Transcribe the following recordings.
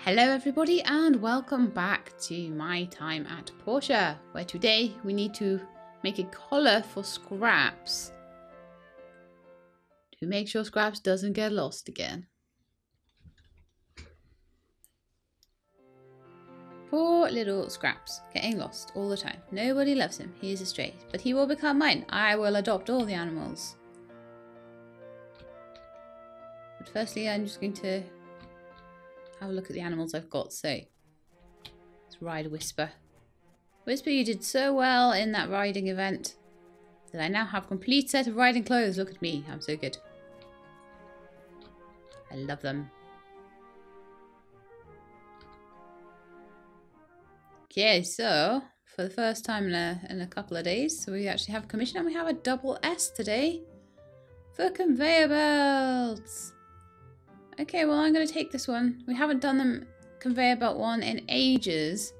Hello everybody and welcome back to my time at Portia, where today we need to make a collar for Scraps to make sure Scraps doesn't get lost again. Poor little Scraps, getting lost all the time. Nobody loves him, he is a stray, but he will become mine. I will adopt all the animals. But firstly I'm just going to have a look at the animals I've got. So let's ride Whisper. Whisper, you did so well in that riding event that I now have a complete set of riding clothes. Look at me, I'm so good. I love them. Okay, so for the first time in a couple of days, so we actually have a commission and we have a double S today for conveyor belts. Okay, well I'm going to take this one. We haven't done the conveyor belt one in ages.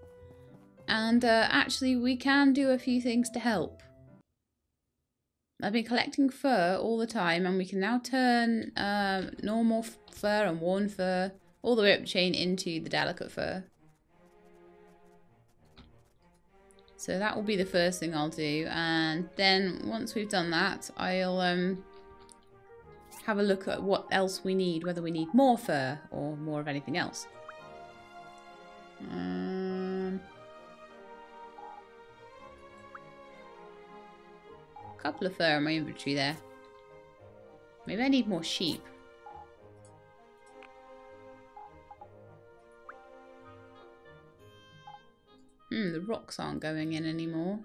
And actually we can do a few things to help. I've been collecting fur all the time and we can now turn normal fur and worn fur all the way up the chain into the delicate fur. So that will be the first thing I'll do. And then once we've done that, I'll have a look at what else we need, whether we need more fur or more of anything else. A couple of fur in my inventory there. Maybe I need more sheep. The rocks aren't going in anymore.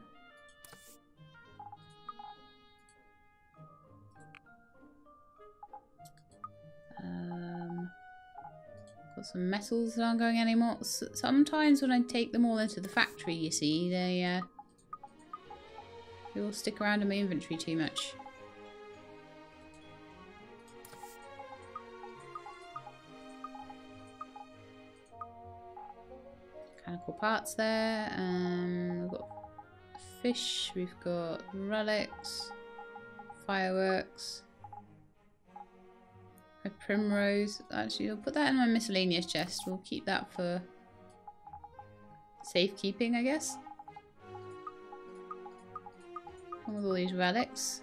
Got some metals that aren't going anymore. Sometimes when I take them all into the factory, you see, they all stick around in my inventory too much. Mechanical parts there. We've got fish, we've got relics, fireworks. A primrose. Actually, I'll put that in my miscellaneous chest. We'll keep that for safekeeping, I guess. And with all these relics.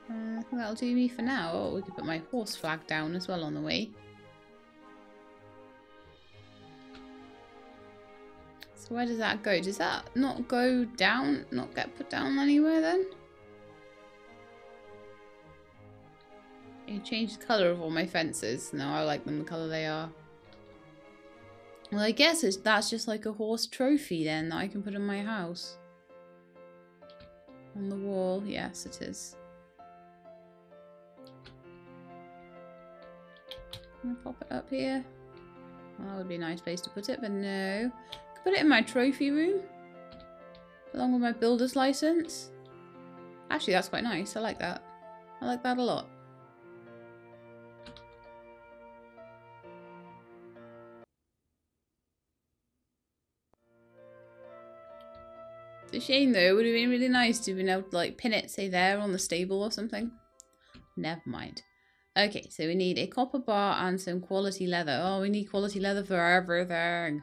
I think that'll do me for now. Oh, we could put my horse flag down as well on the way. So where does that go? Does that not go down? Not get put down anywhere then? You change the colour of all my fences. No, I like them the colour they are. Well, I guess that's just like a horse trophy then that I can put in my house. On the wall. Yes, it is. I'm gonna pop it up here. Well, that would be a nice place to put it, but no. Put it in my trophy room, along with my builder's license. Actually, that's quite nice. I like that. I like that a lot. It's a shame though. It would have been really nice to have been able to like pin it, say there on the stable or something. Never mind. Okay, so we need a copper bar and some quality leather. Oh, we need quality leather for everything.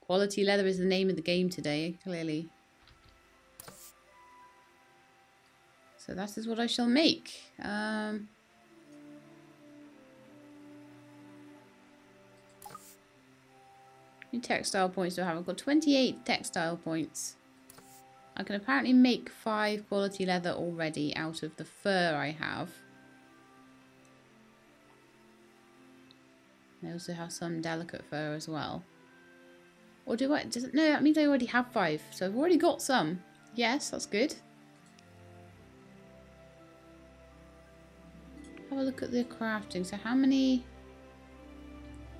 Quality leather is the name of the game today, clearly. So that is what I shall make. New textile points do I have? I've got 28 textile points. I can apparently make 5 quality leather already out of the fur I have. I also have some delicate fur as well. Or do I? Does it? No, that means I already have 5. So I've already got some. Yes, that's good. Have a look at the crafting. So how many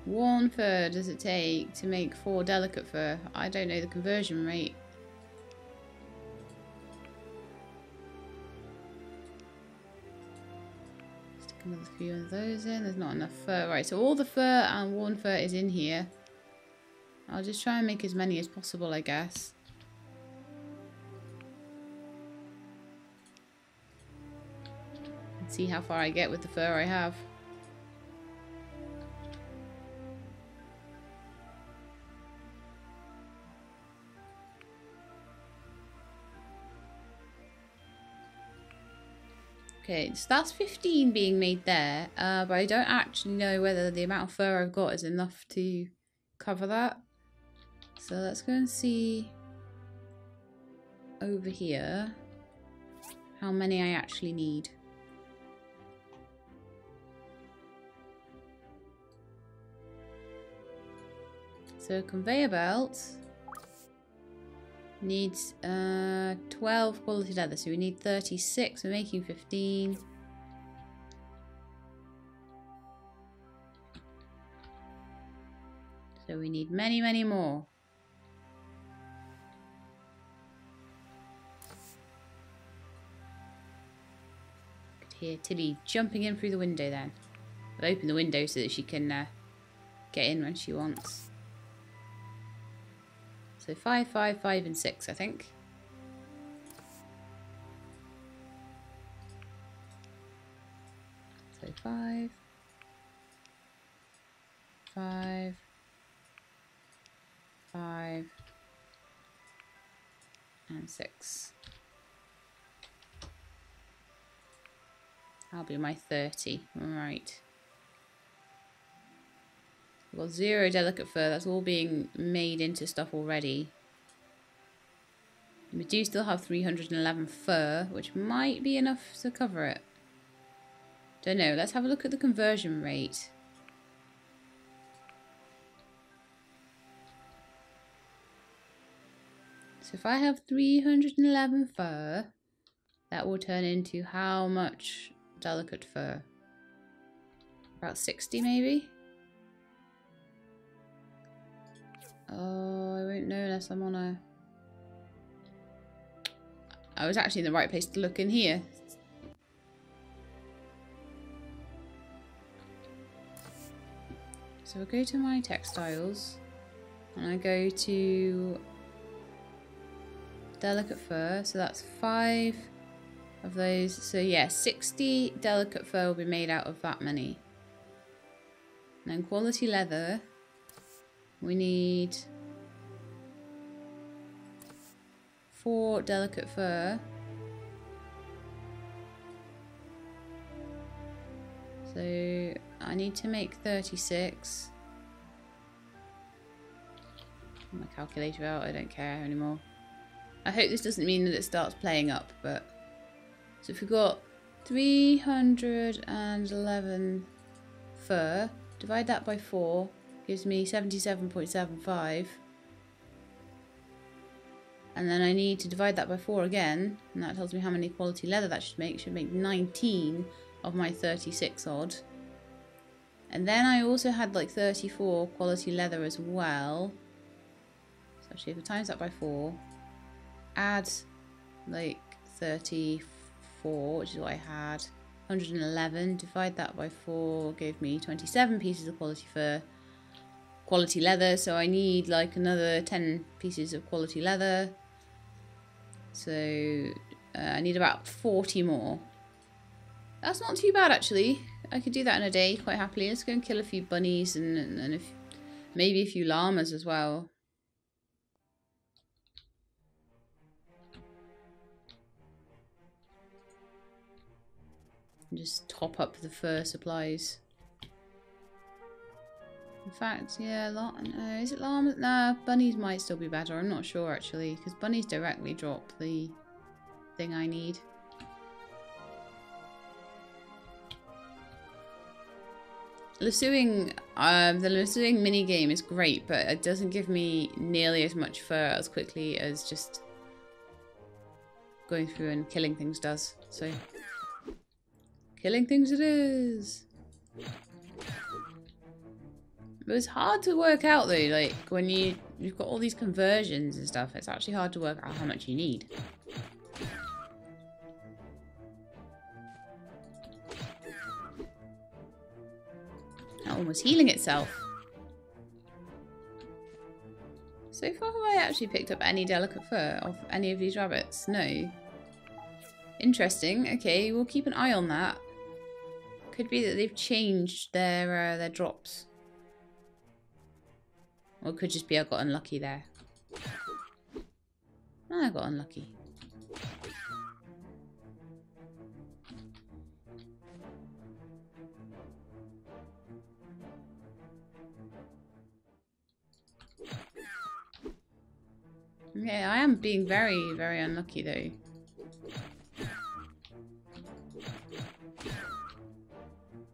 worn fur does it take to make 4 delicate fur? I don't know the conversion rate. Stick another few of those in. There's not enough fur. Right, so all the fur and worn fur is in here. I'll just try and make as many as possible, I guess. See how far I get with the fur I have. Okay, so that's 15 being made there, but I don't actually know whether the amount of fur I've got is enough to cover that. So let's go and see over here how many I actually need. So conveyor belt needs 12 quality leather, so we need 36. We're making 15. So we need many, many more. Could hear Tilly jumping in through the window then. I'll open the window so that she can get in when she wants. So 5, 5, 5 and 6, I think. So 5, 5, 5 and 6. That'll be my 30. Alright. We've got 0 delicate fur. That's all being made into stuff already. We do still have 311 fur, which might be enough to cover it. Don't know. Let's have a look at the conversion rate. So if I have 311 fur, that will turn into how much delicate fur? About 60 maybe? Oh, I won't know unless I'm on a... I was actually in the right place to look in here. So I'll go to my textiles and I go to delicate fur. So that's 5 of those. So yeah, 60 delicate fur will be made out of that many. And then quality leather, we need 4 delicate fur. So I need to make 36. My calculator out, I don't care anymore. I hope this doesn't mean that it starts playing up, but... So if we've got 311 fur, divide that by 4, gives me 77.75. And then I need to divide that by 4 again, and that tells me how many quality leather that should make. It should make 19 of my 36 odd. And then I also had like 34 quality leather as well. So actually if I times that by 4, add like 34, which is what I had, 111, divide that by 4, gave me 27 pieces of quality leather. So I need like another 10 pieces of quality leather. So I need about 40 more. That's not too bad actually. I could do that in a day quite happily. Let's go and kill a few bunnies and maybe a few llamas as well. And just top up the fur supplies. In fact, yeah, is it llamas? Nah, bunnies might still be better. I'm not sure actually, because bunnies directly drop the thing I need. The lassoing minigame is great, but it doesn't give me nearly as much fur as quickly as just going through and killing things does. So, killing things it is. It was hard to work out though, like when you've got all these conversions and stuff, it's actually hard to work out how much you need. That one was healing itself. So far have I actually picked up any delicate fur of any of these rabbits? No. Interesting. Okay, we'll keep an eye on that. Could be that they've changed their drops. Or it could just be I got unlucky there. I got unlucky. Yeah, I am being very, very unlucky though.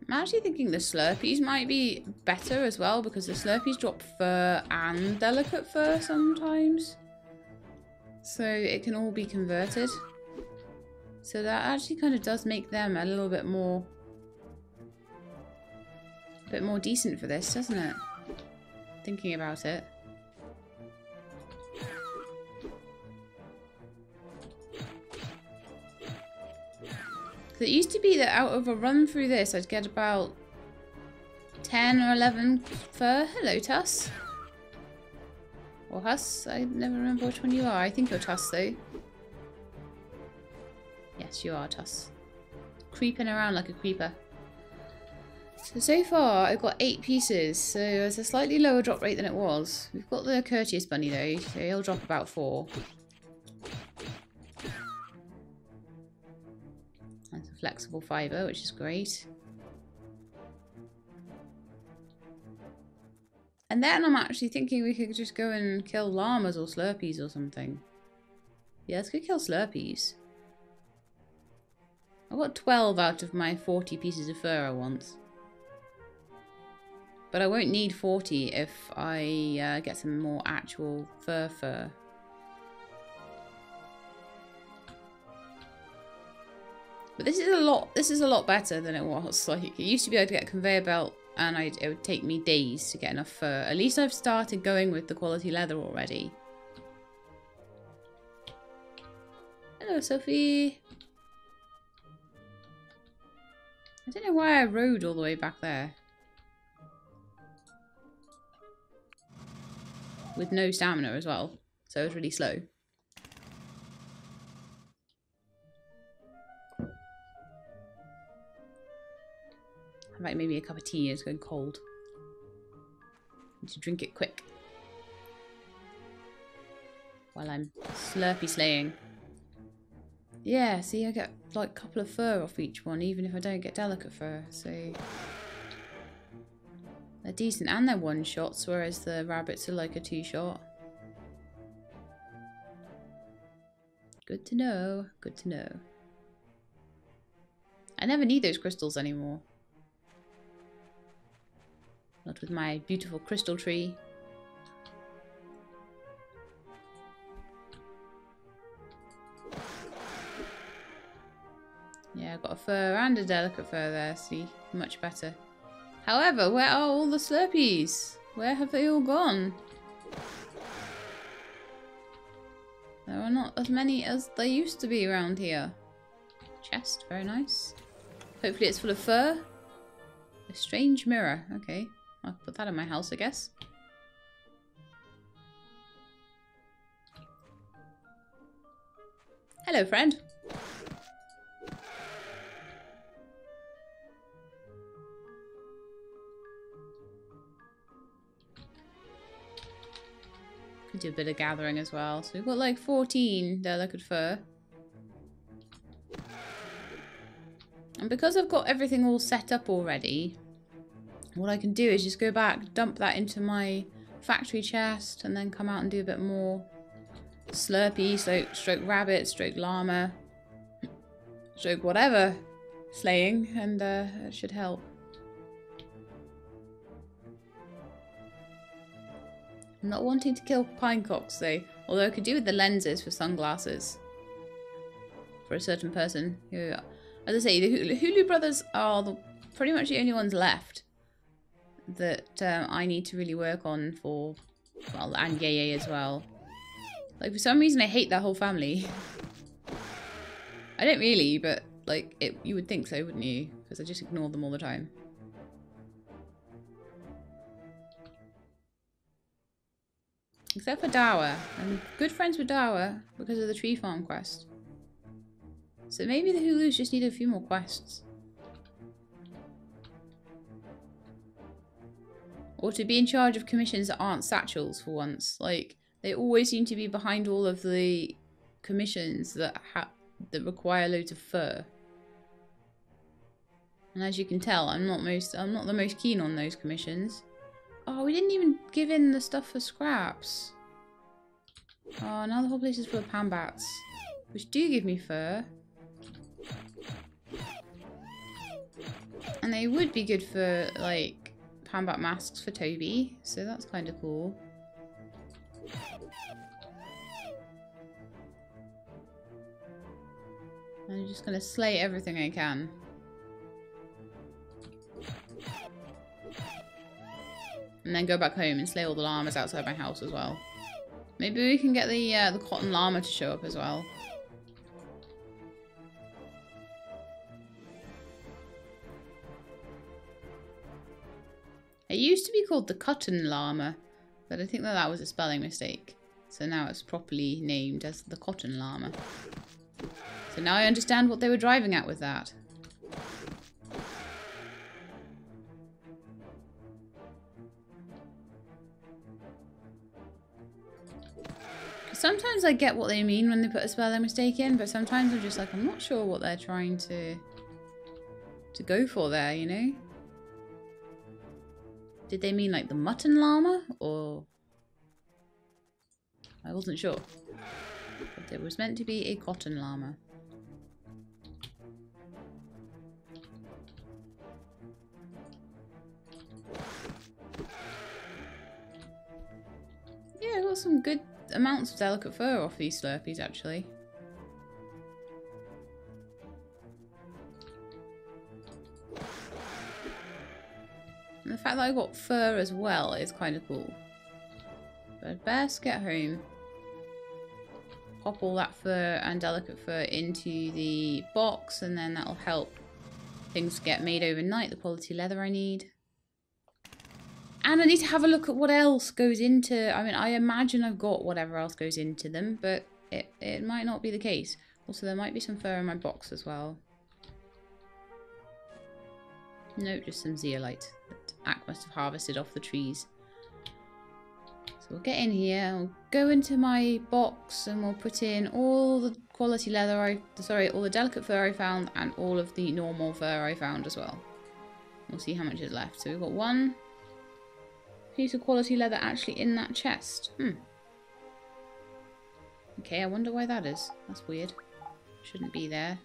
I'm actually thinking the Slurpees might be better as well because the Slurpees drop fur and delicate fur sometimes. So it can all be converted. So that actually kind of does make them a little bit more decent for this, doesn't it? Thinking about it. It used to be that out of a run through this, I'd get about 10 or 11 fur. Hello, Tuss. Or Huss. I never remember which one you are. I think you're Tuss, though. Yes, you are Tuss. Creeping around like a creeper. So far, I've got 8 pieces. So it's a slightly lower drop rate than it was. We've got the Courteous Bunny, though. So he'll drop about 4. That's a flexible fibre, which is great. And then I'm actually thinking we could just go and kill llamas or Slurpees or something. Yeah, let's go kill Slurpees. I've got 12 out of my 40 pieces of fur I want. But I won't need 40 if I get some more actual fur. But this is a lot better than it was. Like, it used to be able to get a conveyor belt and it would take me days to get enough fur. At least I've started going with the quality leather already. Hello, Sophie. I don't know why I rode all the way back there. With no stamina as well. So it was really slow. Like maybe a cup of tea is going cold. Need to drink it quick. While I'm Slurpee slaying. Yeah, see, I get like a couple of fur off each one, even if I don't get delicate fur. So they're decent and they're 1-shots, whereas the rabbits are like a 2-shot. Good to know. Good to know. I never need those crystals anymore. Not with my beautiful crystal tree. Yeah, I've got a fur and a delicate fur there, see? Much better. However, where are all the Slurpees? Where have they all gone? There are not as many as there used to be around here. Chest, very nice. Hopefully it's full of fur. A strange mirror, okay. I'll put that in my house, I guess. Hello, friend. Could do a bit of gathering as well. So we've got like 14 delicate fur. And because I've got everything all set up already, what I can do is just go back, dump that into my factory chest, and then come out and do a bit more Slurpee, stroke rabbit, stroke llama, stroke whatever slaying, and it should help. I'm not wanting to kill pinecocks though, although I could do with the lenses for sunglasses for a certain person who, as I say, the Hulu brothers are pretty much the only ones left that I need to really work on for, well, and Yeye as well. Like, for some reason I hate that whole family. I don't really, but like, you would think so, wouldn't you? Because I just ignore them all the time. Except for Dawa. I'm good friends with Dawa because of the tree farm quest. So maybe the Hulus just need a few more quests. Or to be in charge of commissions that aren't satchels for once. Like, they always seem to be behind all of the commissions that require loads of fur. And as you can tell, I'm not the most keen on those commissions. Oh, we didn't even give in the stuff for scraps. Oh, now the whole place is full of pan bats, which do give me fur. And they would be good for, like, pan bat masks for Toby, so that's kind of cool. I'm just gonna slay everything I can. And then go back home and slay all the llamas outside my house as well. Maybe we can get the cotton llama to show up as well. It used to be called the cotton llama, but I think that was a spelling mistake. So now it's properly named as the cotton llama. So now I understand what they were driving at with that. Sometimes I get what they mean when they put a spelling mistake in, but sometimes I'm just like, I'm not sure what they're trying to go for there, you know? Did they mean like the mutton llama, or... I wasn't sure. But it was meant to be a cotton llama. Yeah, I got some good amounts of delicate fur off these Slurpees, actually. And the fact that I got fur as well is kind of cool. But I'd best get home. Pop all that fur and delicate fur into the box, and then that'll help things get made overnight. The quality leather I need. And I need to have a look at what else goes into... I mean, I imagine I've got whatever else goes into them, but it might not be the case. Also, there might be some fur in my box as well. Nope, just some zeolite that Ak must have harvested off the trees. So we'll get in here, we'll go into my box, and we'll put in all the quality leather all the delicate fur I found, and all of the normal fur I found as well. We'll see how much is left. So we've got one piece of quality leather actually in that chest. Okay, I wonder why that is. That's weird. Shouldn't be there.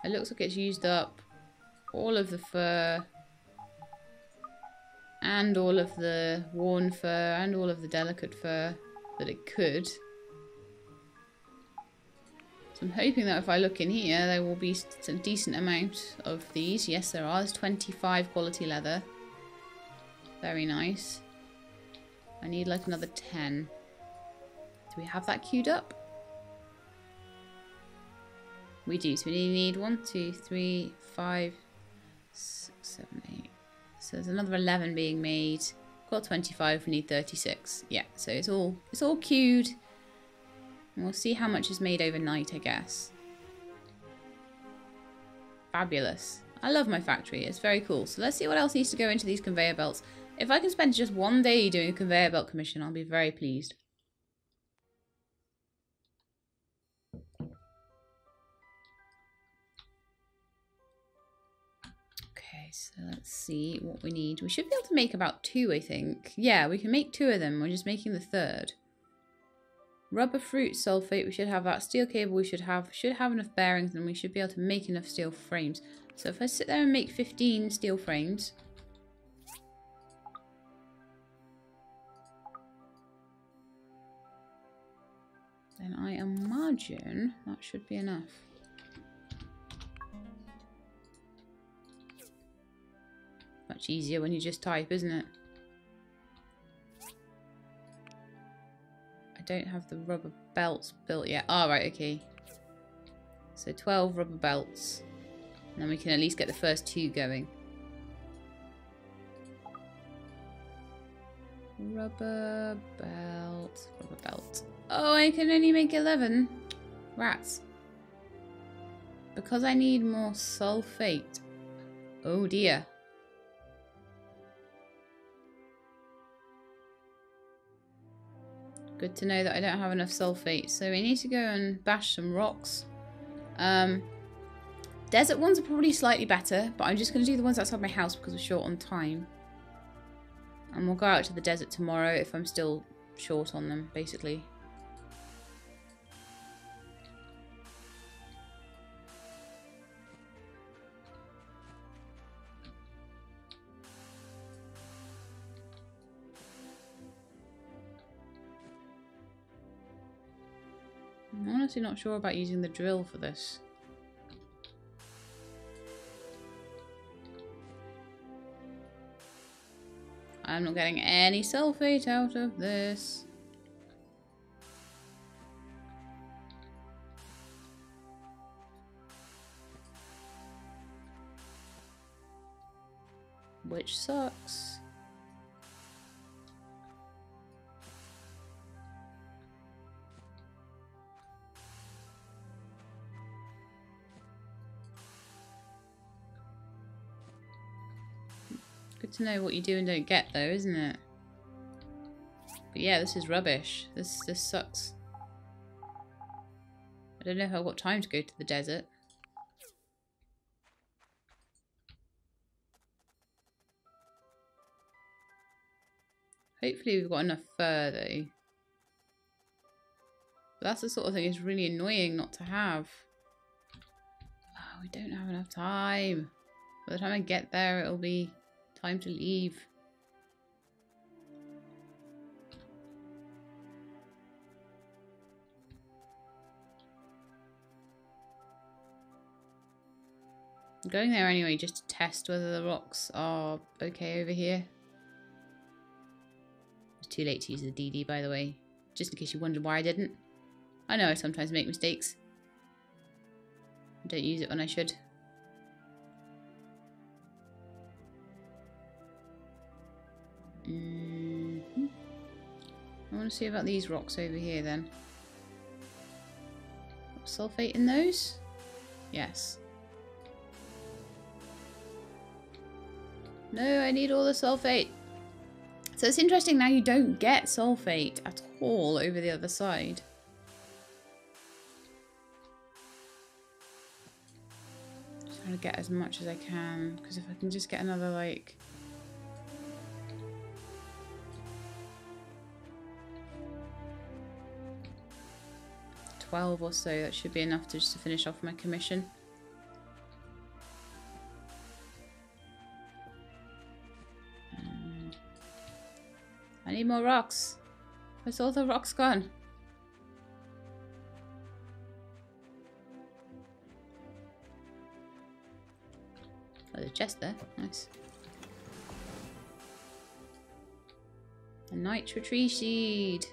It looks like it's used up all of the fur, and all of the worn fur, and all of the delicate fur that it could. So I'm hoping that if I look in here, there will be a decent amount of these. Yes, there are. There's 25 quality leather. Very nice. I need like another 10. Do we have that queued up? We do. So we need 1, 2, 3, 5, 6, 7, 8. So there's another 11 being made. Got 25. We need 36. Yeah. So it's all queued. And we'll see how much is made overnight, I guess. Fabulous. I love my factory. It's very cool. So let's see what else needs to go into these conveyor belts. If I can spend just one day doing a conveyor belt commission, I'll be very pleased. Okay, so let's see what we need. We should be able to make about 2, I think. Yeah, we can make 2 of them. We're just making the 3rd. Rubber fruit sulfate, we should have that. Steel cable, we should have enough bearings, and we should be able to make enough steel frames. So if I sit there and make 15 steel frames, then I imagine that should be enough. Much easier when you just type, isn't it? I don't have the rubber belts built yet. Oh, right, okay. So 12 rubber belts. And then we can at least get the first 2 going. Rubber belt. Rubber belt. Oh, I can only make 11. Rats. Because I need more sulfate. Oh dear. Good to know that I don't have enough sulfate. So we need to go and bash some rocks. Desert ones are probably slightly better, but I'm just going to do the ones outside my house because we're short on time. And we'll go out to the desert tomorrow if I'm still short on them, basically. I'm honestly not sure about using the drill for this. I'm not getting any sulfate out of this. Which sucks. Good to know what you do and don't get though, isn't it? But yeah, this is rubbish. This sucks. I don't know if I've got time to go to the desert. Hopefully we've got enough fur though. But that's the sort of thing that's really annoying not to have. Oh, we don't have enough time. By the time I get there, it'll be time to leave. I'm going there anyway just to test whether the rocks are okay over here. It's too late to use the DD, by the way. Just in case you wondered why I didn't. I know I sometimes make mistakes. I don't use it when I should. I want to see about these rocks over here then. Sulfate in those? Yes. No, I need all the sulfate. So it's interesting now you don't get sulfate at all over the other side. Just trying to get as much as I can, because if I can just get another like 12 or so, that should be enough to just to finish off my commission. I need more rocks. Where's all the rocks gone? Oh, there's a chest there. Nice. A nitro tree seed.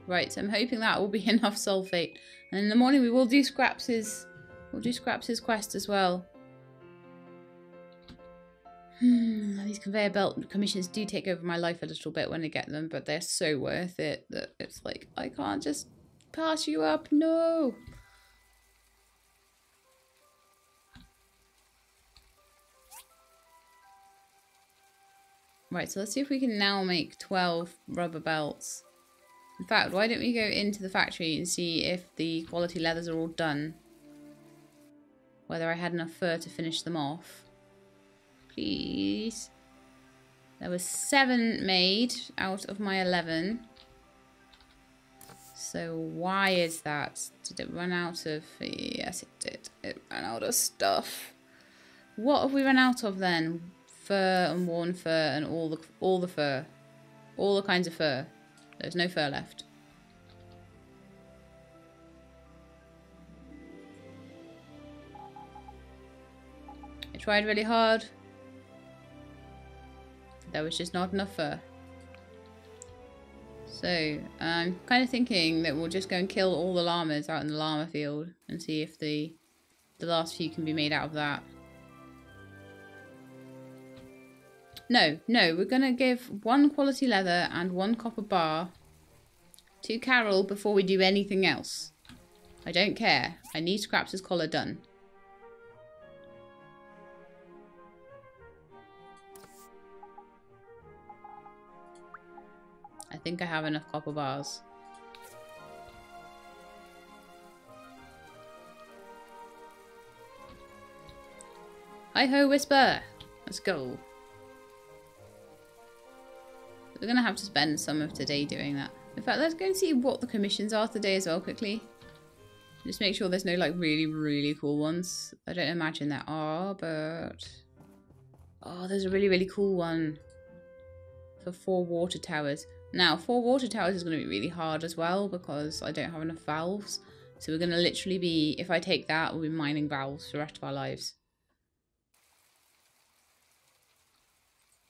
Right, so I'm hoping that will be enough sulfate. And in the morning we will do Scraps' quest as well. These conveyor belt commissions do take over my life a little bit when I get them, but they're so worth it that it's like, I can't just pass you up, no! Right, so let's see if we can now make 12 rubber belts. In fact, why don't we go into the factory and see if the quality leathers are all done. Whether I had enough fur to finish them off. Please. There was 7 made out of my 11. So why is that? Did it run out of... Yes, it did. It ran out of stuff. What have we run out of then? Fur and worn fur and all the fur. All the kinds of fur. There's no fur left. I tried really hard. There was just not enough fur. So, I'm kind of thinking that we'll just go and kill all the llamas out in the llama field and see if the last few can be made out of that. No, we're going to give 1 quality leather and 1 copper bar to Carol before we do anything else. I don't care. I need Scraps' collar done. think I have enough copper bars. Hi-ho, Whisper! Let's go. We're going to have to spend some of today doing that. In fact, let's go and see what the commissions are today as well, quickly. Just make sure there's no, like, really, really cool ones. I don't imagine there are, but... Oh, there's a really, really cool one. For 4 water towers. Now, 4 water towers is going to be really hard as well, because I don't have enough valves. So we're going to literally be... If I take that, we'll be mining valves for the rest of our lives.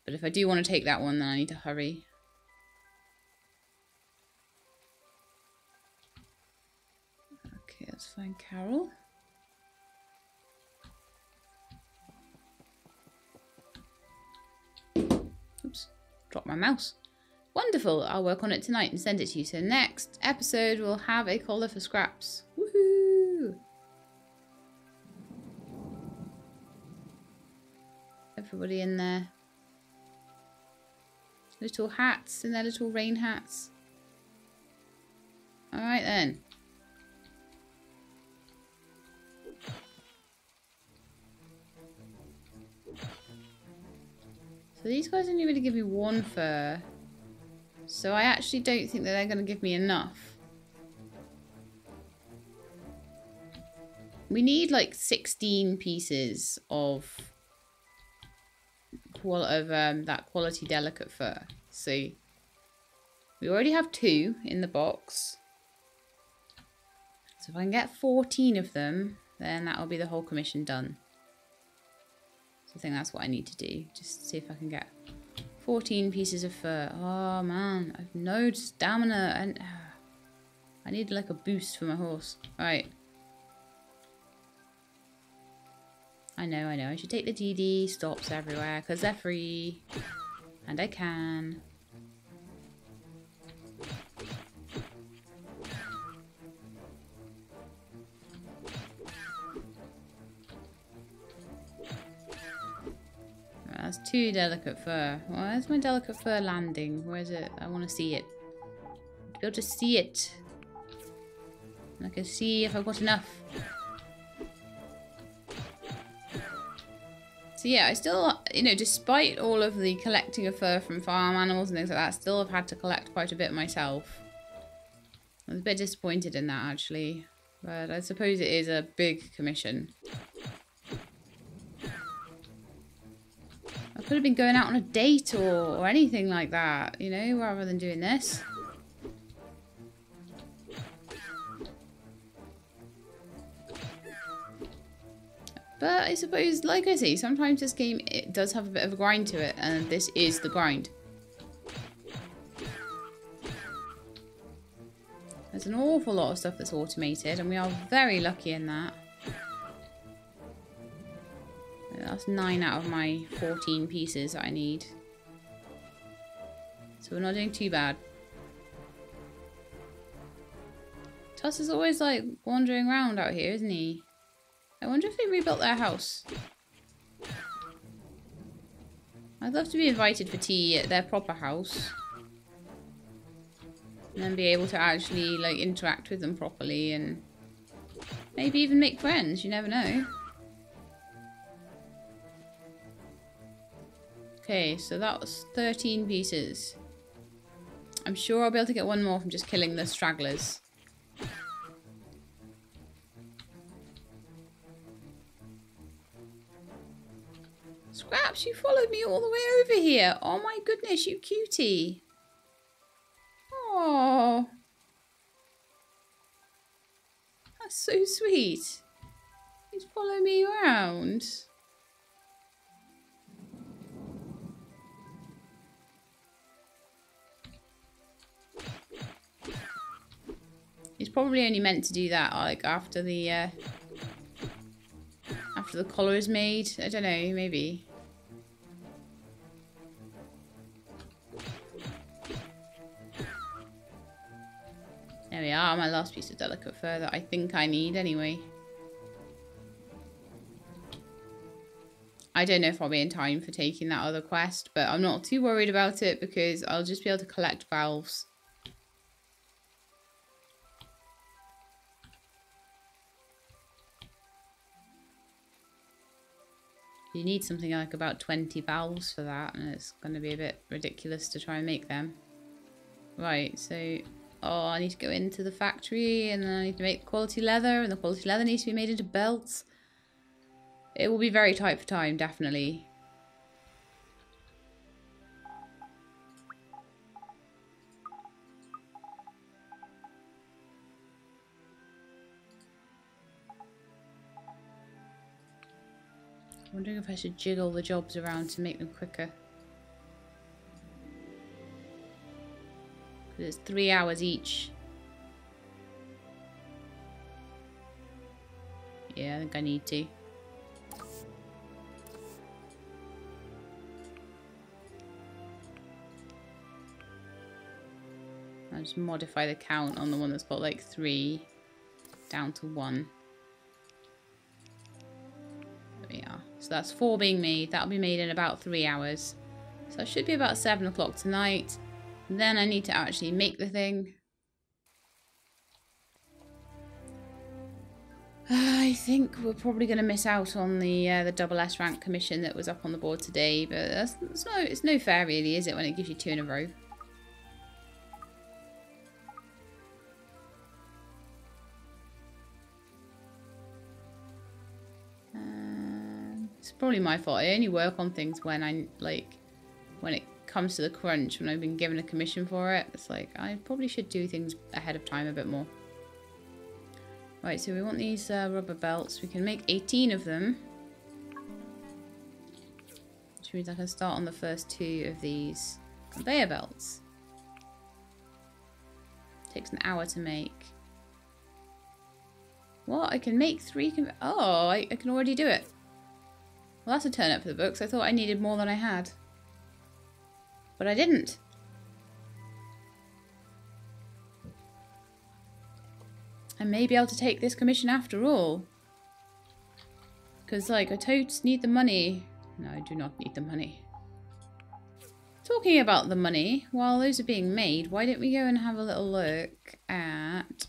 But if I do want to take that one, then I need to hurry. Okay, let's find Carol. Oops, dropped my mouse. Wonderful, I'll work on it tonight and send it to you. So next episode we'll have a collar for scraps. Woohoo! Everybody in there. Little hats and their little rain hats. Alright then. So these guys only really give me 1 fur. So I actually don't think that they're going to give me enough. We need like 16 pieces of that quality delicate fur. So we already have 2 in the box. So if I can get 14 of them, then that'll be the whole commission done. So I think that's what I need to do. Just see if I can get 14 pieces of fur. Oh man, I've no stamina and I need like a boost for my horse. Alright. I know. I should take the DD stops everywhere because they're free. And I can. That's 2 delicate fur. Where's my delicate fur landing? Where is it? I want to see it. Be able to see it. And I can see if I've got enough. So yeah, I still, you know, despite all of the collecting of fur from farm animals and things like that, still have had to collect quite a bit myself. I was a bit disappointed in that actually, but I suppose it is a big commission. I could have been going out on a date or anything like that, you know, rather than doing this. But I suppose, like I say, sometimes this game, it does have a bit of a grind to it, and this is the grind. There's an awful lot of stuff that's automated, and we are very lucky in that. That's 9 out of my 14 pieces that I need. So we're not doing too bad. Tuss is always like wandering around out here, isn't he? I wonder if they rebuilt their house. I'd love to be invited for tea at their proper house. And then be able to actually like interact with them properly and maybe even make friends, you never know. Okay, so that was 13 pieces. I'm sure I'll be able to get 1 more from just killing the stragglers. Scraps, you followed me all the way over here. Oh my goodness, you cutie. Oh, that's so sweet. He's following me around. He's probably only meant to do that like after the collar is made. I don't know, maybe. There we are, my last piece of delicate fur that I think I need anyway. I don't know if I'll be in time for taking that other quest, but I'm not too worried about it because I'll just be able to collect valves. You need something like about 20 valves for that, and it's going to be a bit ridiculous to try and make them. Right, so... Oh, I need to go into the factory, and then I need to make quality leather, and the quality leather needs to be made into belts. It will be very tight for time, definitely. I'm wondering if I should jiggle the jobs around to make them quicker. Because it's 3 hours each. Yeah, I think I need to. I'll just modify the count on the one that's got like 3 down to 1. There we are. So that's 4 being made. That'll be made in about 3 hours. So it should be about 7 o'clock tonight. Then I need to actually make the thing. I think we're probably going to miss out on the double S rank commission that was up on the board today, but it's no fair really, is it, when it gives you 2 in a row? It's probably my fault. I only work on things when when it comes to the crunch, when I've been given a commission for it. It's like, I probably should do things ahead of time a bit more. Right, so we want these rubber belts. We can make 18 of them. Which means I can start on the first 2 of these conveyor belts. Takes an hour to make. What? I can make 3 Oh, I can already do it. Well, that's a turn up for the books. I thought I needed more than I had. But I didn't. I may be able to take this commission after all. Because, like, I totes need the money. No, I do not need the money. Talking about the money, while those are being made, why don't we go and have a little look at...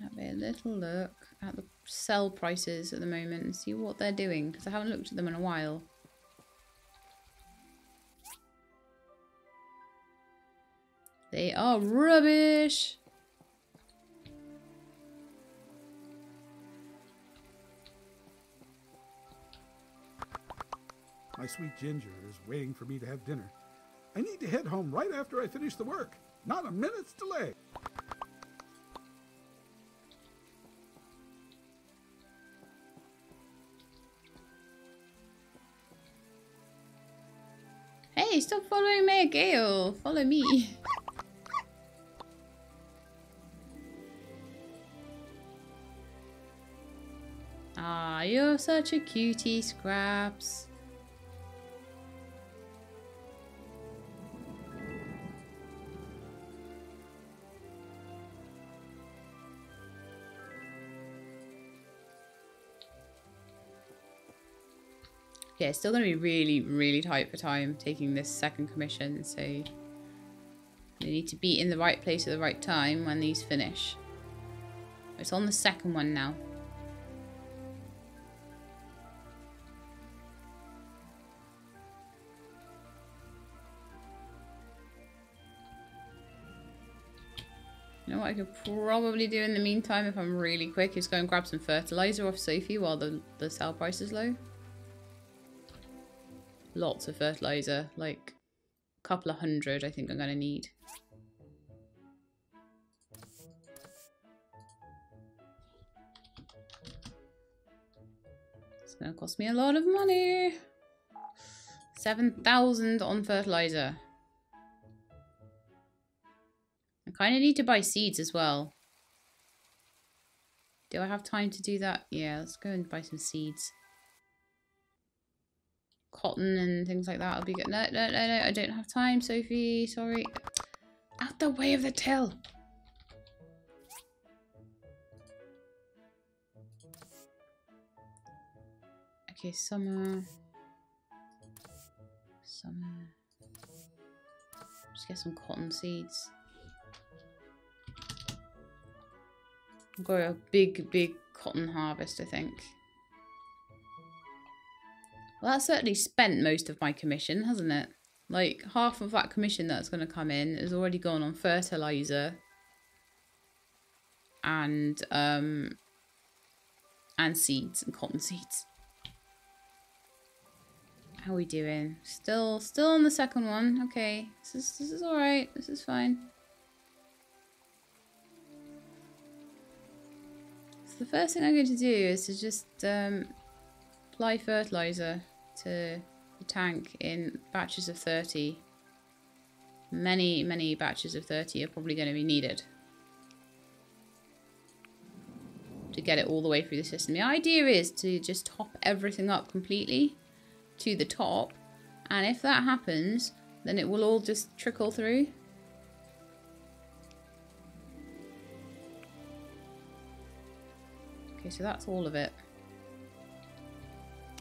Have a little look at the sell prices at the moment and see what they're doing, because I haven't looked at them in a while. They are rubbish! My sweet Ginger is waiting for me to have dinner. I need to head home right after I finish the work. Not a minute's delay. Hey, stop following Mayor Gale. Follow me. Ah, you're such a cutie, Scraps. Yeah, it's still going to be really, really tight for time taking this second commission, so you need to be in the right place at the right time when these finish. It's on the second one now. You know what I could probably do in the meantime if I'm really quick is go and grab some fertilizer off Sophie while the sell price is low. Lots of fertilizer, like a couple of hundred I think I'm going to need. It's going to cost me a lot of money. 7,000 on fertilizer. I kind of need to buy seeds as well. Do I have time to do that? Yeah, let's go and buy some seeds. Cotton and things like that will be good. No, no, no, no, I don't have time, Sophie. Sorry. Out the way of the till. Okay, summer. Summer. Just get some cotton seeds. I've got a big cotton harvest, I think. Well, that's certainly spent most of my commission, hasn't it? Like, half of that commission that's going to come in is already gone on fertilizer and seeds and cotton seeds. How are we doing? Still on the second one. Okay, this is all right. This is fine. So the first thing I'm going to do is to just apply fertilizer to the tank in batches of 30. Many batches of 30 are probably going to be needed to get it all the way through the system. The idea is to just top everything up completely to the top, and if that happens, then it will all just trickle through. Okay, so that's all of it.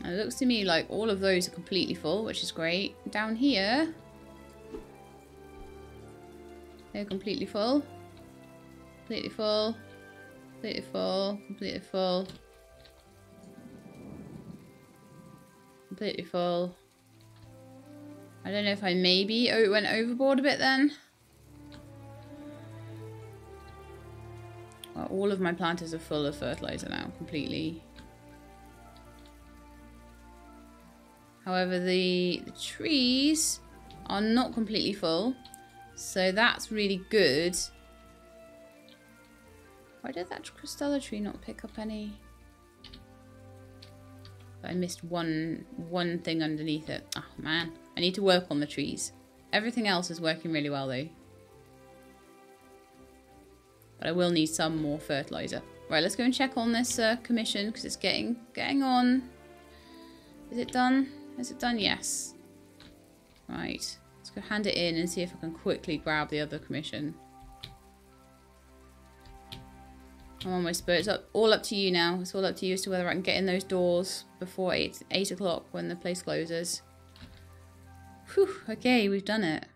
And it looks to me like all of those are completely full, which is great. Down here, they're completely full. Completely full. Completely full. Completely full. Completely full. I don't know if I maybe went overboard a bit then. Well, all of my planters are full of fertilizer now, completely. However, the trees are not completely full, so that's really good. Why did that Crystella tree not pick up any? I missed one thing underneath it. Oh man, I need to work on the trees. Everything else is working really well though. But I will need some more fertilizer. Right, let's go and check on this commission because it's getting on. Is it done? Is it done? Yes. Right, let's go hand it in and see if I can quickly grab the other commission. I'm on my spur. It's all up to you now. It's all up to you as to whether I can get in those doors before 8 o'clock when the place closes. Whew, okay, we've done it.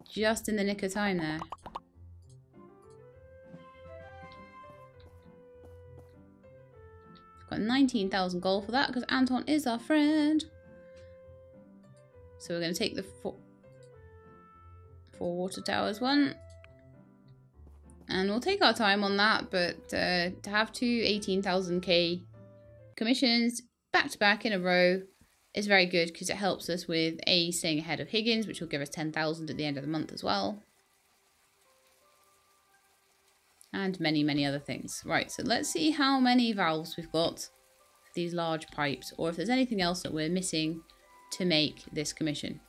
Just in the nick of time there. Got 19,000 gold for that because Anton is our friend. So we're going to take the four water towers one. And we'll take our time on that, but to have two 18,000k commissions back to back in a row is very good because it helps us with staying ahead of Higgins, which will give us 10,000 at the end of the month as well. And many other things. Right, so let's see how many valves we've got for these large pipes, or if there's anything else that we're missing to make this commission.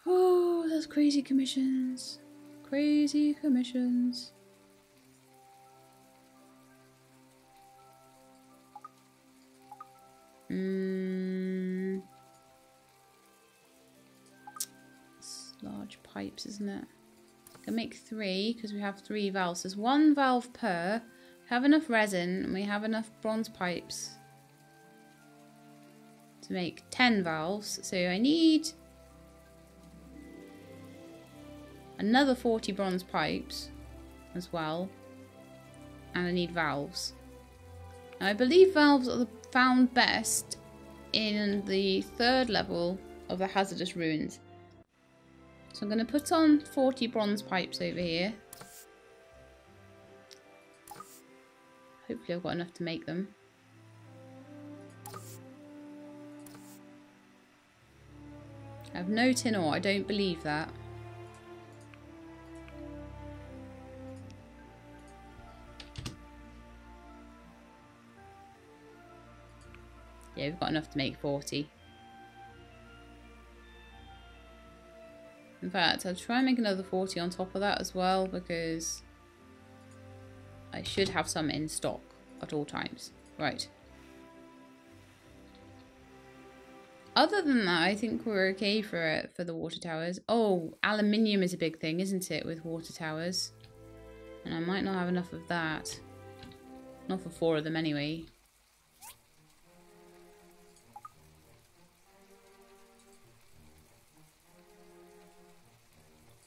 Oh, those crazy commissions. Crazy commissions. It's large pipes, isn't it? I can make 3 because we have 3 valves. There's 1 valve per. We have enough resin and we have enough bronze pipes to make 10 valves. So I need another 40 bronze pipes as well. And I need valves. Now I believe valves are found best in the 3rd level of the hazardous ruins. So I'm going to put on 40 bronze pipes over here. Hopefully I've got enough to make them. I have no tin ore, I don't believe that. Yeah, we've got enough to make 40. In fact, I'll try and make another 40 on top of that as well, because I should have some in stock at all times. Right. Other than that, I think we're okay for the water towers. Oh, aluminium is a big thing, isn't it, with water towers? And I might not have enough of that. Not for 4 of them anyway.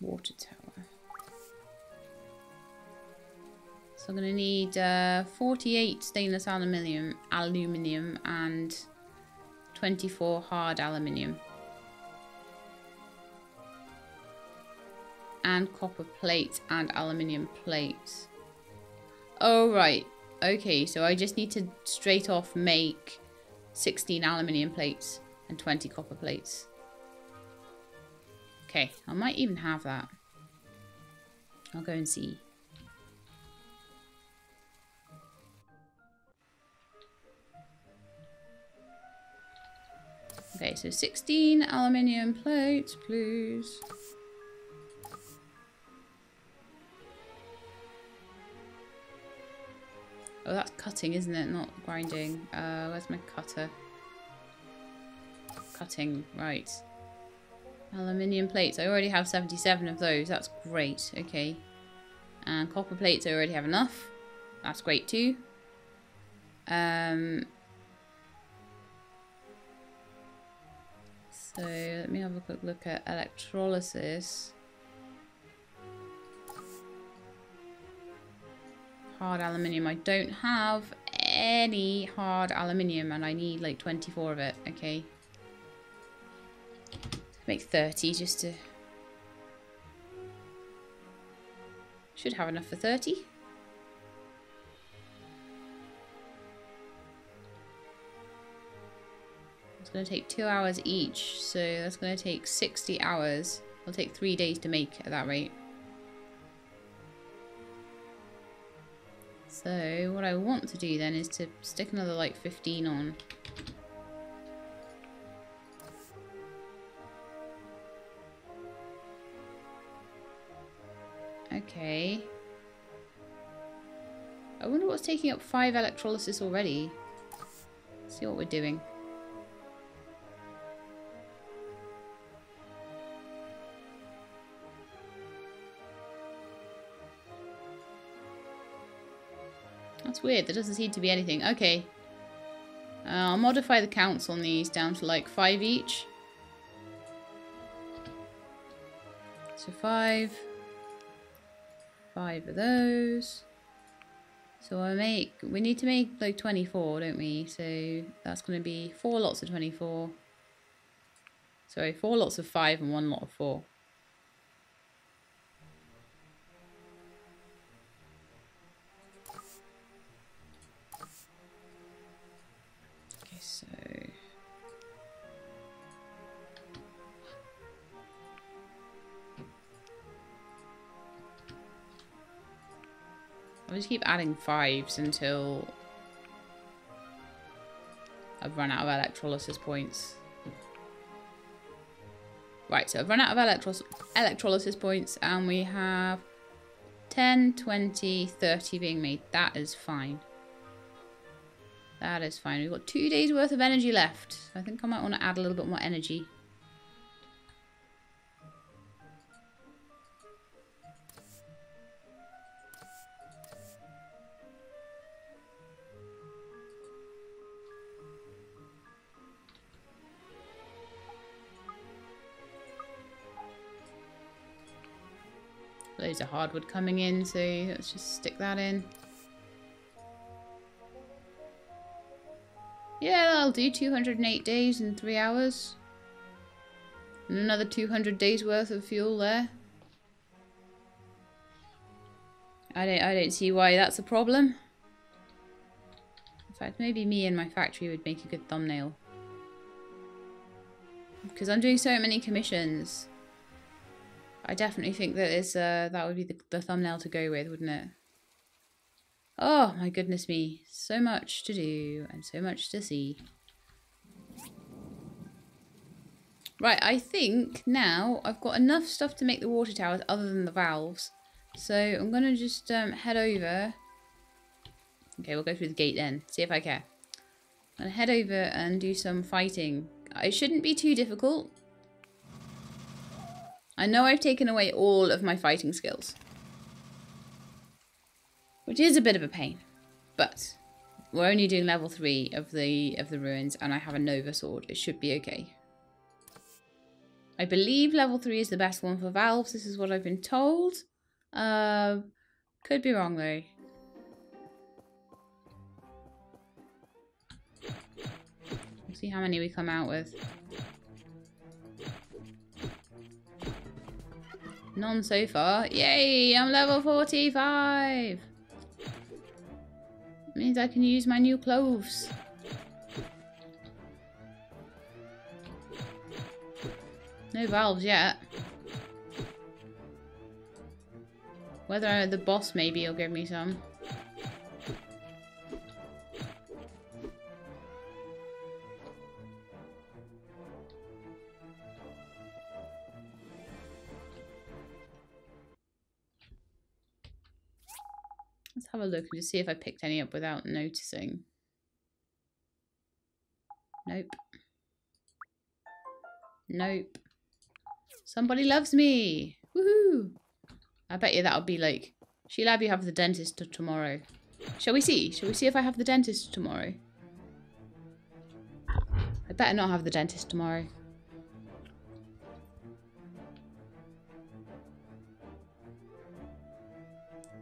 Water tower. So I'm going to need 48 stainless aluminium and 24 hard aluminium. And copper plate and aluminium plate. Oh, right. Okay, so I just need to straight off make 16 aluminium plates and 20 copper plates. Okay, I might even have that. I'll go and see. Okay, so 16 aluminium plates, please. Oh, that's cutting, isn't it? Not grinding. Where's my cutter? Cutting, right. Aluminium plates. I already have 77 of those. That's great. Okay. And copper plates, I already have enough. That's great too. So let me have a quick look at electrolysis. Hard aluminium. I don't have any hard aluminium and I need like 24 of it. Okay. Make 30 just to... Should have enough for 30. It's going to take 2 hours each, so that's going to take 60 hours. It'll take 3 days to make at that rate. So what I want to do then is to stick another like 15 on. Okay. I wonder what's taking up 5 electrolysis already. Let's see what we're doing. That's weird. There doesn't seem to be anything. Okay. I'll modify the counts on these down to like 5 each. So 5. 5 of those. So we need to make like 24, don't we? So that's going to be 4 lots of 24. Sorry, 4 lots of 5 and 1 lot of 4. Okay, so... I'll just keep adding 5s until I've run out of electrolysis points. Right, so I've run out of electrolysis points and we have 10, 20, 30 being made. That is fine. That is fine. We've got 2 days worth of energy left. I think I might want to add a little bit more energy. Loads of hardwood coming in, so let's just stick that in. Yeah, that'll do. 208 days and 3 hours. And another 200 days worth of fuel there. I don't see why that's a problem. In fact, maybe me and my factory would make a good thumbnail. Because I'm doing so many commissions. I definitely think that that would be the thumbnail to go with, wouldn't it? Oh, my goodness me. So much to do and so much to see. Right, I think now I've got enough stuff to make the water towers other than the valves. So I'm going to just head over. Okay, we'll go through the gate then. See if I care. I'm going to head over and do some fighting. It shouldn't be too difficult. I know I've taken away all of my fighting skills, which is a bit of a pain. But we're only doing level 3 of the ruins, and I have a Nova sword. It should be okay. I believe level 3 is the best one for valves. This is what I've been told. Could be wrong though. We'll see how many we come out with. None so far. Yay! I'm level 45! Means I can use my new clothes. No valves yet. Whether the boss maybe will give me some. Let's have a look and just see if I picked any up without noticing. Nope. Nope. Somebody loves me. Woohoo! I bet you that'll be like, Sheila, you have the dentist tomorrow. Shall we see? Shall we see if I have the dentist tomorrow? I better not have the dentist tomorrow.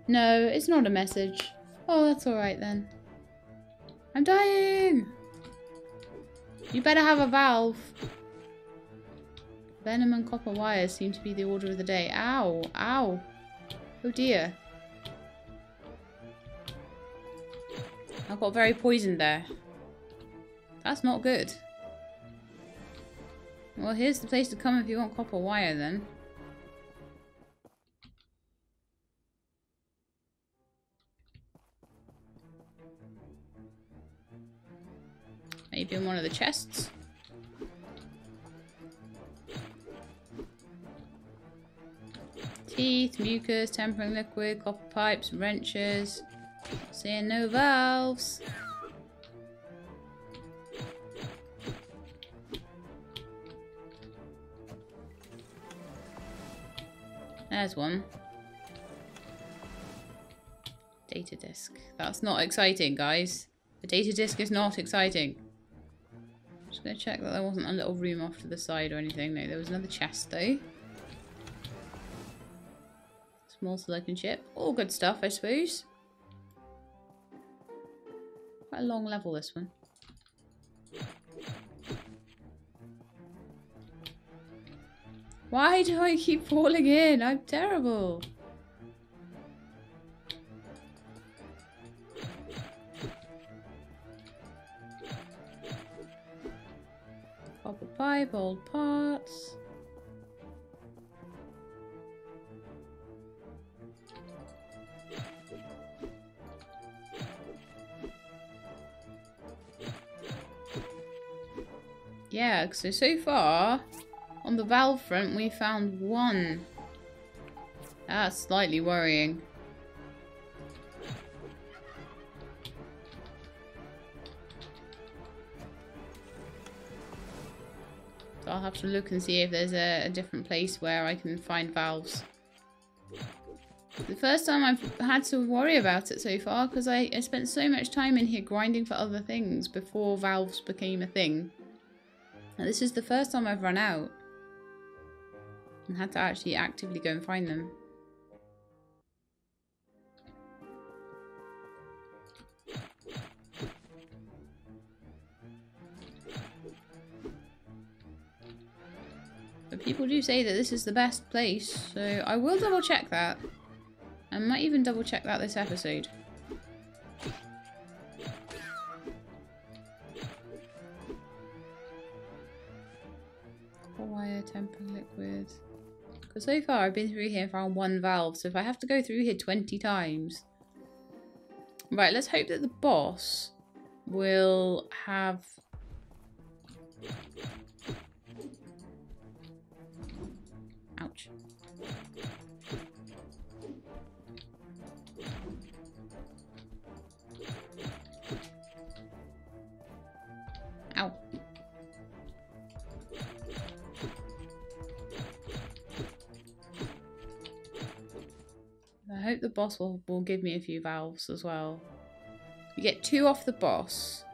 No, it's not a message. Oh, that's alright then. I'm dying! You better have a valve. Venom and copper wires seem to be the order of the day. Ow! Ow! Oh dear. I got very poisoned there. That's not good. Well, here's the place to come if you want copper wire then. Maybe in one of the chests. Teeth, mucus, tempering liquid, copper pipes, wrenches. Seeing no valves. There's one. Data disk. That's not exciting, guys. The data disk is not exciting. Just gonna check that there wasn't a little room off to the side or anything. No, there was another chest though. Small silicon chip. All good stuff, I suppose. Quite a long level, this one. Why do I keep falling in? I'm terrible. Copper pipe, old parts. Yeah, so far, on the valve front, we found one. That's slightly worrying. So I'll have to look and see if there's a different place where I can find valves. The first time I've had to worry about it so far, because I spent so much time in here grinding for other things before valves became a thing. And this is the first time I've run out and had to actually actively go and find them. But people do say that this is the best place, so I will double check that. I might even double check that this episode. Wire, tempering liquid. Because so far I've been through here and found one valve, so if I have to go through here 20 times. Right, let's hope that the boss will have... Ouch. Ow. I hope the boss will give me a few valves as well. You get 2 off the boss.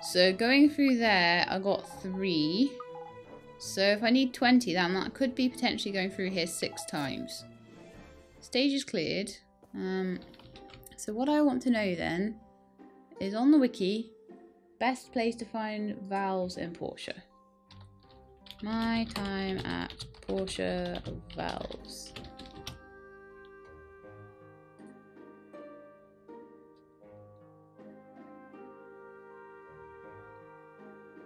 So going through there, I got 3. So if I need 20, then that could be potentially going through here 6 times. Stage is cleared. So what I want to know then is on the wiki, best place to find valves in Portia. My time at Portia valves.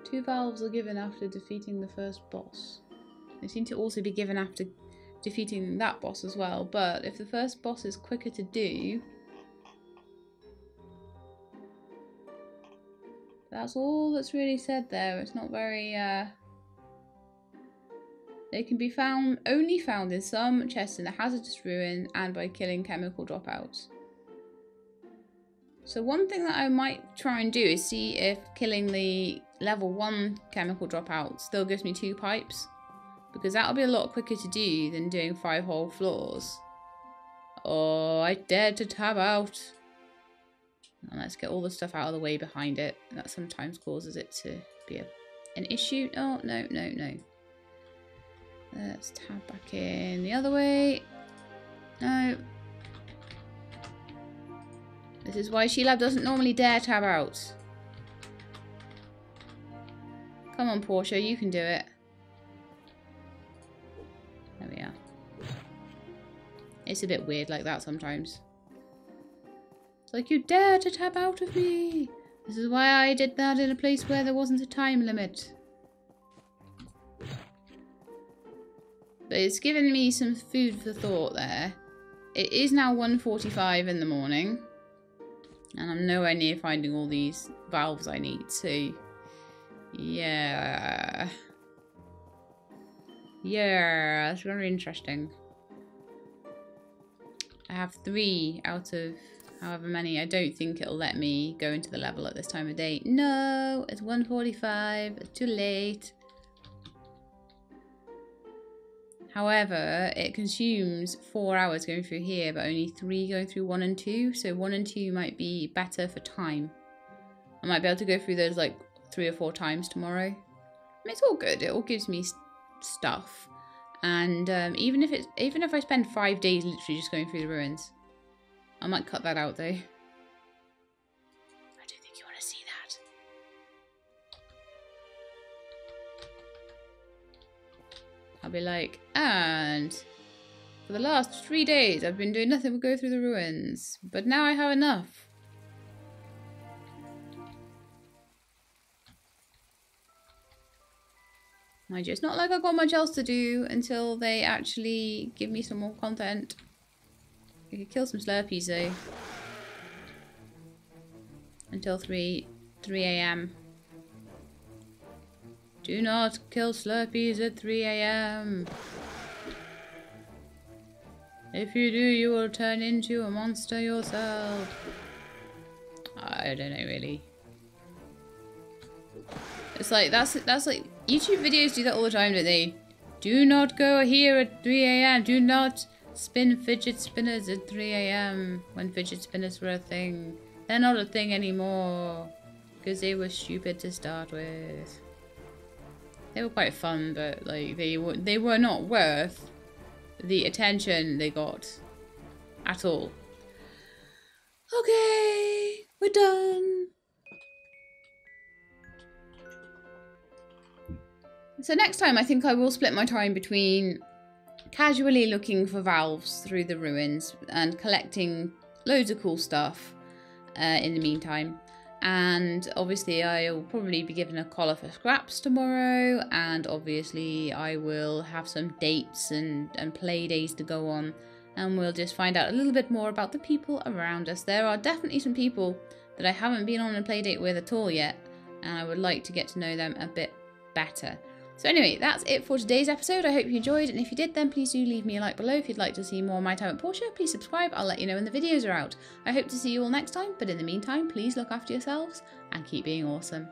Two valves are given after defeating the first boss. They seem to also be given after defeating that boss as well, but if the first boss is quicker to do, that's all that's really said there. It's not very, they can be found, only found in some chests in the hazardous ruin and by killing chemical dropouts. So one thing that I might try and do is see if killing the level 1 chemical dropout still gives me 2 pipes. Because that'll be a lot quicker to do than doing 5 whole floors. Oh, I dared to tab out. And let's get all the stuff out of the way behind it. That sometimes causes it to be an issue. Oh, no, no, no. Let's tab back in the other way. No. This is why She-Lab doesn't normally dare tab out. Come on, Portia, you can do it. There we are. It's a bit weird like that sometimes. It's like, you dare to tab out of me! This is why I did that in a place where there wasn't a time limit. But it's given me some food for thought there. It is now 1:45 in the morning. And I'm nowhere near finding all these valves I need, so... yeah... yeah, that's going to be interesting. I have 3 out of however many. I don't think it'll let me go into the level at this time of day. No, it's 1:45. It's too late. However, it consumes 4 hours going through here, but only 3 going through 1 and 2. So 1 and 2 might be better for time. I might be able to go through those like 3 or 4 times tomorrow. I mean, it's all good. It all gives me stuff. And even if I spend 5 days literally just going through the ruins, I might cut that out though. I don't think you want to see that. I'll be like, and for the last 3 days I've been doing nothing but go through the ruins, but now I have enough. Mind you, it's not like I've got much else to do until they actually give me some more content. I could kill some Slurpees though. Until 3 AM. Do not kill Slurpees at 3 AM. If you do, you will turn into a monster yourself. I don't know really. It's like, that's like, YouTube videos do that all the time, don't they? Do not go here at 3 AM. Do not spin fidget spinners at 3 AM. When fidget spinners were a thing. They're not a thing anymore. Because they were stupid to start with. They were quite fun, but like they were not worth the attention they got at all. Okay, we're done. So next time I think I will split my time between casually looking for valves through the ruins and collecting loads of cool stuff in the meantime. And obviously I'll probably be given a collar for scraps tomorrow, and obviously I will have some dates and play days to go on, and we'll just find out a little bit more about the people around us. There are definitely some people that I haven't been on a play date with at all yet, and I would like to get to know them a bit better. So anyway, that's it for today's episode. I hope you enjoyed, and if you did, then please do leave me a like below. If you'd like to see more My Time at Portia, please subscribe. I'll let you know when the videos are out. I hope to see you all next time, but in the meantime, please look after yourselves and keep being awesome.